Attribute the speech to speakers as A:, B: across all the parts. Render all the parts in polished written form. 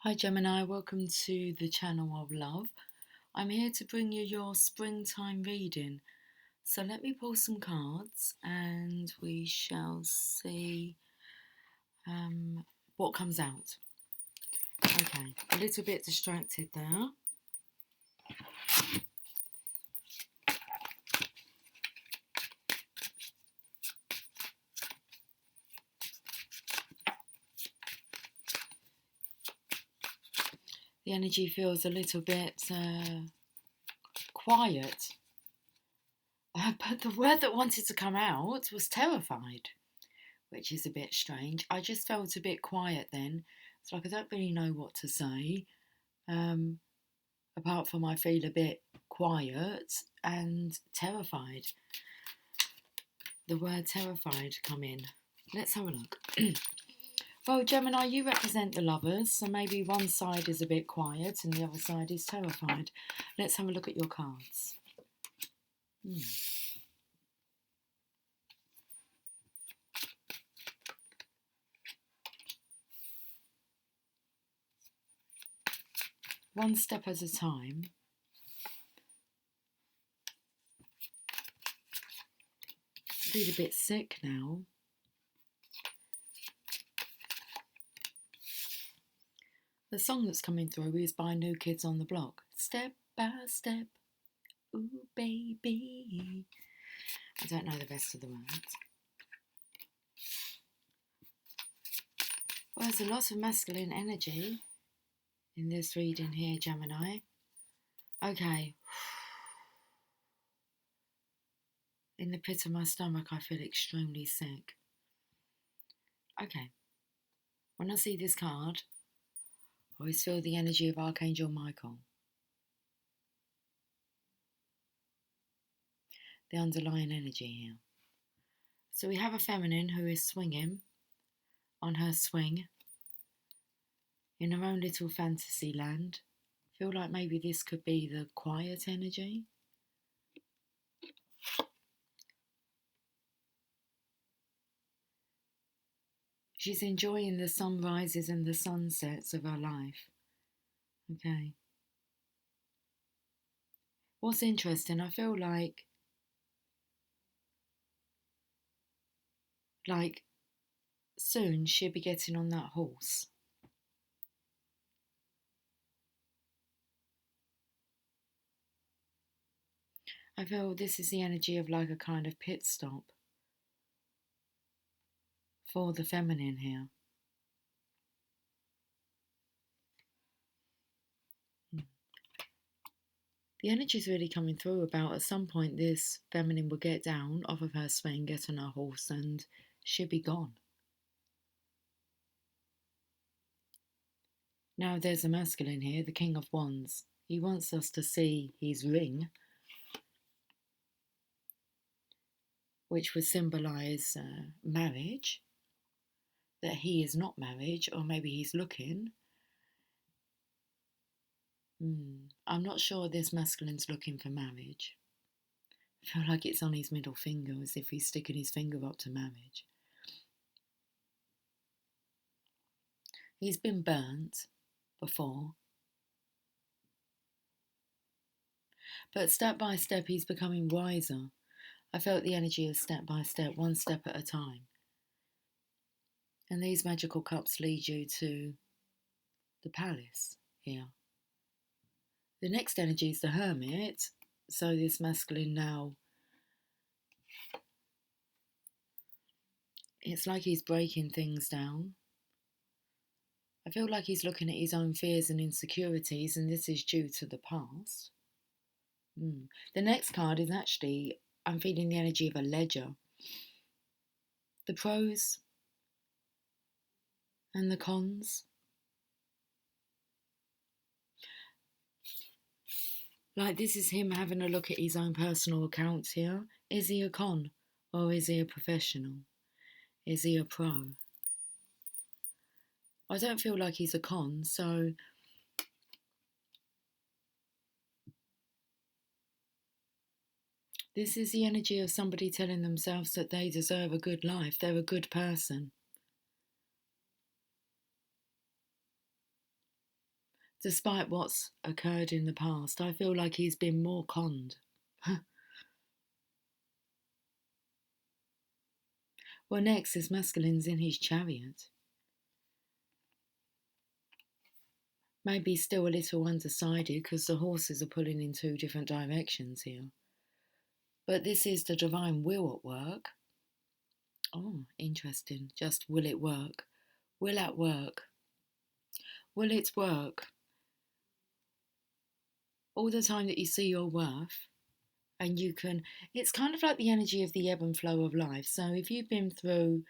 A: Hi Gemini, welcome to the channel of love. I'm here to bring you your springtime reading. So let me pull some cards and we shall see what comes out. Okay, a little bit distracted there. The energy feels a little bit quiet. But the word that wanted to come out was terrified, which is a bit strange. I just felt a bit quiet then. It's like I don't really know what to say. Apart from I feel a bit quiet and terrified. The word terrified come in. Let's have a look. Well, Gemini, you represent the lovers, so maybe one side is a bit quiet and the other side is terrified. Let's have a look at your cards. One step at a time. Feel a bit sick now. The song that's coming through is by New Kids on the Block. Step by step, ooh baby. I don't know the rest of the words. Well, there's a lot of masculine energy in this reading here, Gemini. Okay. In the pit of my stomach, I feel extremely sick. Okay. When I see this card, I always feel the energy of Archangel Michael. The underlying energy here. So we have a feminine who is swinging on her swing in her own little fantasy land. I feel like maybe this could be the quiet energy. She's enjoying the sunrises and the sunsets of her life. Okay. What's interesting, I feel like soon she'll be getting on that horse. I feel this is the energy of like a kind of pit stop for the feminine here. The energy is really coming through about at some point this feminine will get down off of her swing, get on her horse, and she'll be gone. Now there's a masculine here, the King of Wands. He wants us to see his ring, which would symbolise marriage, that he is not married, or maybe he's looking. I'm not sure this masculine's looking for marriage. I feel like it's on his middle finger, as if he's sticking his finger up to marriage. He's been burnt before. But step by step, he's becoming wiser. I felt the energy of step by step, one step at a time. And these magical cups lead you to the palace here. The next energy is the Hermit. So this masculine now, it's like he's breaking things down. I feel like he's looking at his own fears and insecurities, and this is due to the past. The next card is actually, I'm feeling the energy of a ledger. The pros and the cons. Like this is him having a look at his own personal accounts here. Is he a con or is he a professional? Is he a pro? I don't feel like he's a con, so this is the energy of somebody telling themselves that they deserve a good life. They're a good person. Despite what's occurred in the past, I feel like he's been more conned. Well, next, this masculine's in his chariot. Maybe still a little undecided because the horses are pulling in two different directions here. But this is the divine will at work. Oh, interesting. Just will it work? Will at work? Will it work? All the time that you see your worth, and you can, it's kind of like the energy of the ebb and flow of life. So if you've been through,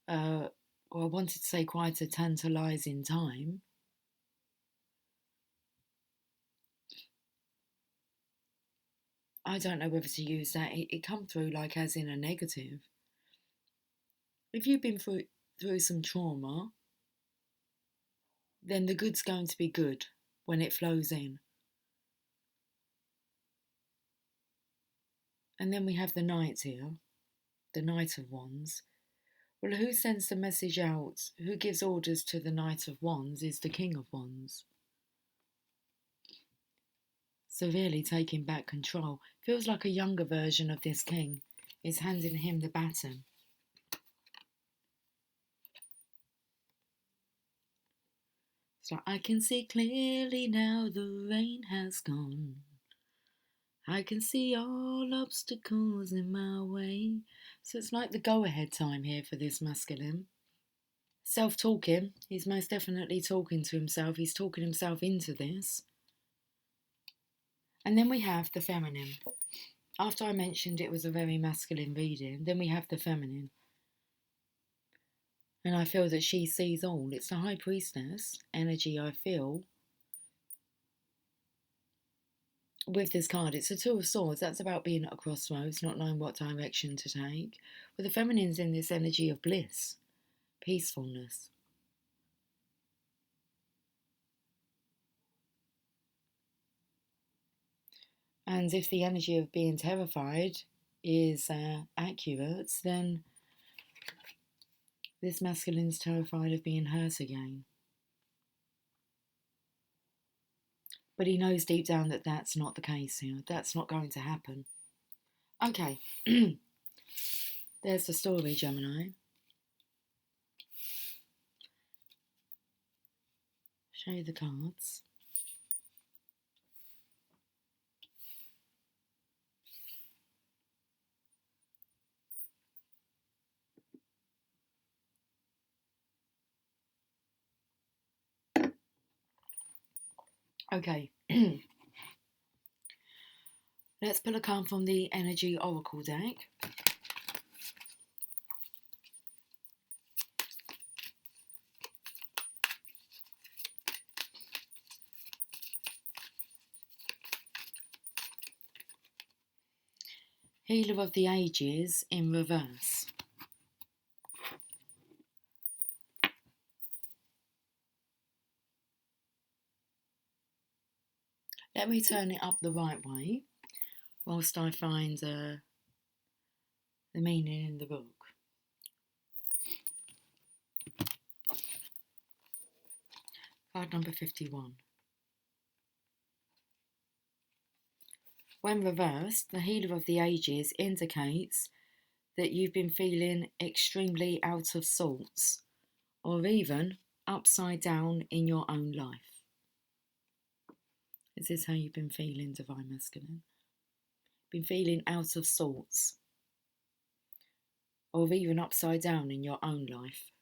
A: or I wanted to say quite a tantalising time, I don't know whether to use that. It come through like as in a negative. If you've been through some trauma, then the good's going to be good when it flows in. And then we have the Knight here, the Knight of Wands. Well, who sends the message out, who gives orders to the Knight of Wands is the King of Wands. Severely taking back control. Feels like a younger version of this king is handing him the baton. It's like, I can see clearly now the rain has gone. I can see all obstacles in my way. So it's like the go-ahead time here for this masculine. Self-talking. He's most definitely talking to himself. He's talking himself into this. And then we have the feminine. After I mentioned it was a very masculine reading, then we have the feminine. And I feel that she sees all. It's the High Priestess energy I feel. With this card, it's a Two of Swords. That's about being at a crossroads, not knowing what direction to take. But the feminine's in this energy of bliss, peacefulness. And if the energy of being terrified is accurate, then this masculine's terrified of being hurt again. But he knows deep down that that's not the case here. That's not going to happen. Okay. There's the story, Gemini. Show you the cards. Okay. Let's pull a card from the Energy Oracle deck. Healer of the Ages in reverse. Let me turn it up the right way whilst I find the meaning in the book. Card number 51. When reversed, the Healer of the Ages indicates that you've been feeling extremely out of sorts or even upside down in your own life. Is this how you've been feeling, Divine Masculine? Been feeling out of sorts or even upside down in your own life.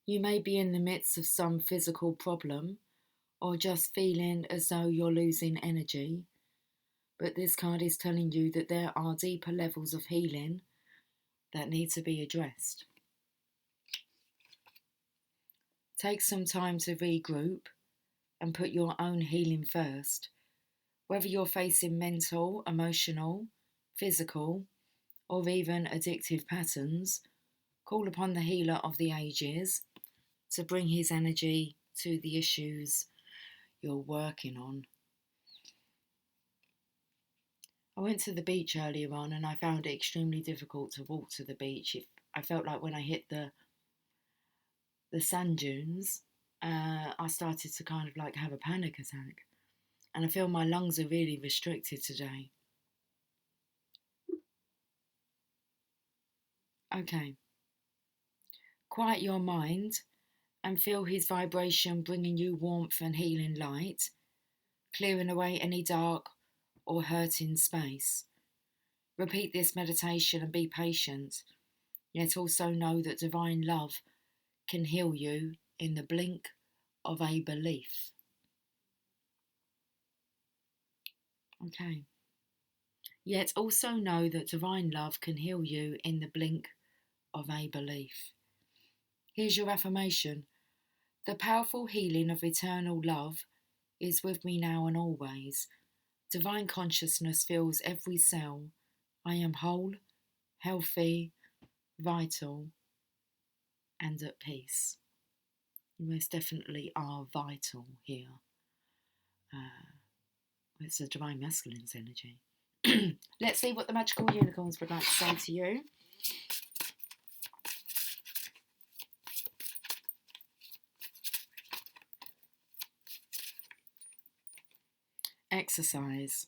A: You may be in the midst of some physical problem or just feeling as though you're losing energy, but this card is telling you that there are deeper levels of healing that need to be addressed. Take some time to regroup and put your own healing first. Whether you're facing mental, emotional, physical, or even addictive patterns, call upon the Healer of the Ages to bring his energy to the issues you're working on. I went to the beach earlier on and I found it extremely difficult to walk to the beach. I felt like when I hit the the sand dunes, I started to kind of like have a panic attack. And I feel my lungs are really restricted today. Okay. Quiet your mind and feel his vibration bringing you warmth and healing light, clearing away any dark or hurting space. Repeat this meditation and be patient, yet also know that divine love can heal you in the blink of a belief. Okay. Yet also know that divine love can heal you in the blink of a belief. Here's your affirmation. The powerful healing of eternal love is with me now and always. Divine consciousness fills every cell. I am whole, healthy, vital, and at peace. You most definitely are vital here. It's a divine masculine's energy. Let's see what the magical unicorns would like to say to you. Exercise.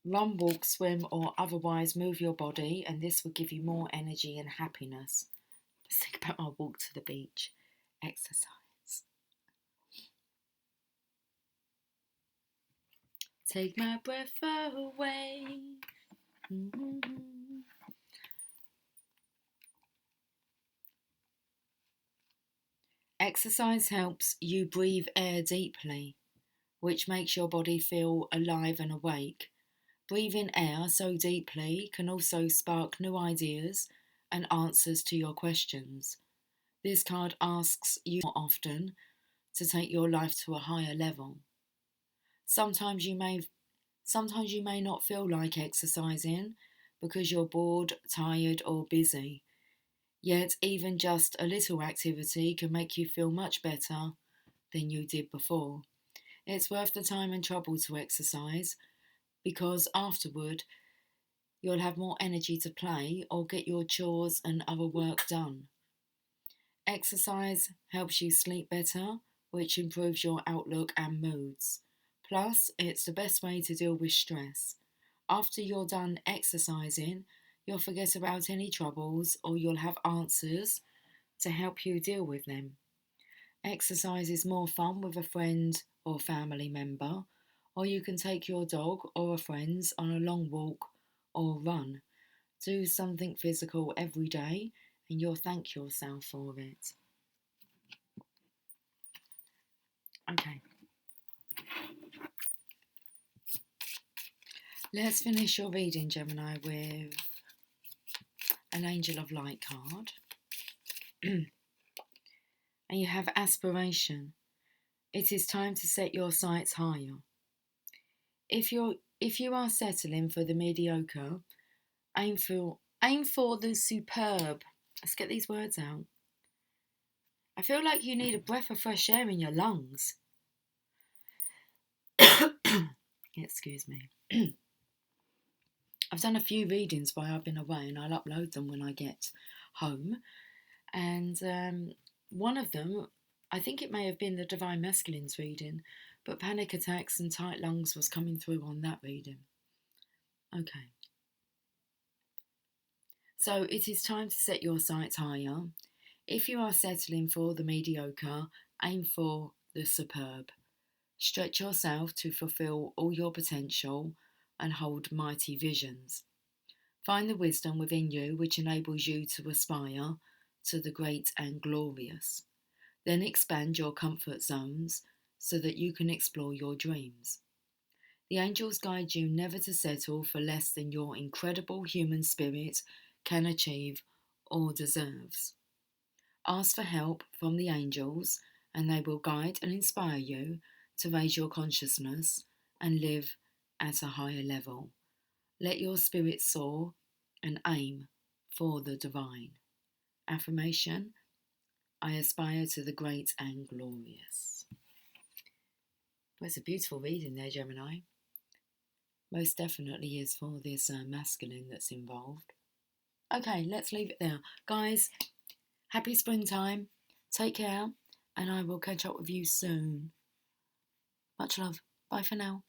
A: Run, walk, swim, or otherwise move your body, and this will give you more energy and happiness. Let's think about our walk to the beach. Exercise. Take my breath away. Mm-hmm. Exercise helps you breathe air deeply, which makes your body feel alive and awake. Breathing air so deeply can also spark new ideas and answers to your questions. This card asks you more often to take your life to a higher level. Sometimes you may not feel like exercising because you're bored, tired, or busy. Yet even just a little activity can make you feel much better than you did before. It's worth the time and trouble to exercise because afterward you'll have more energy to play or get your chores and other work done. Exercise helps you sleep better, which improves your outlook and moods. Plus, it's the best way to deal with stress. After you're done exercising, you'll forget about any troubles or you'll have answers to help you deal with them. Exercise is more fun with a friend or family member, or you can take your dog or a friend's on a long walk or run. Do something physical every day and you'll thank yourself for it. Okay. Let's finish your reading, Gemini, with an Angel of Light card. And you have aspiration. It is time to set your sights higher. If you are settling for the mediocre, aim for the superb. Let's get these words out. I feel like you need a breath of fresh air in your lungs. Excuse me. I've done a few readings while I've been away and I'll upload them when I get home. And one of them, I think it may have been the Divine Masculine's reading, but panic attacks and tight lungs was coming through on that reading. Okay. So it is time to set your sights higher. If you are settling for the mediocre, aim for the superb. Stretch yourself to fulfill all your potential and hold mighty visions. Find the wisdom within you which enables you to aspire to the great and glorious. Then expand your comfort zones so that you can explore your dreams. The angels guide you never to settle for less than your incredible human spirit can achieve or deserves. Ask for help from the angels and they will guide and inspire you to raise your consciousness and live at a higher level. Let your spirit soar and aim for the divine. Affirmation: I aspire to the great and glorious. Well, it's a beautiful reading there, Gemini. Most definitely is for this masculine that's involved. Okay, let's leave it there. Guys, happy springtime. Take care, and I will catch up with you soon. Much love. Bye for now.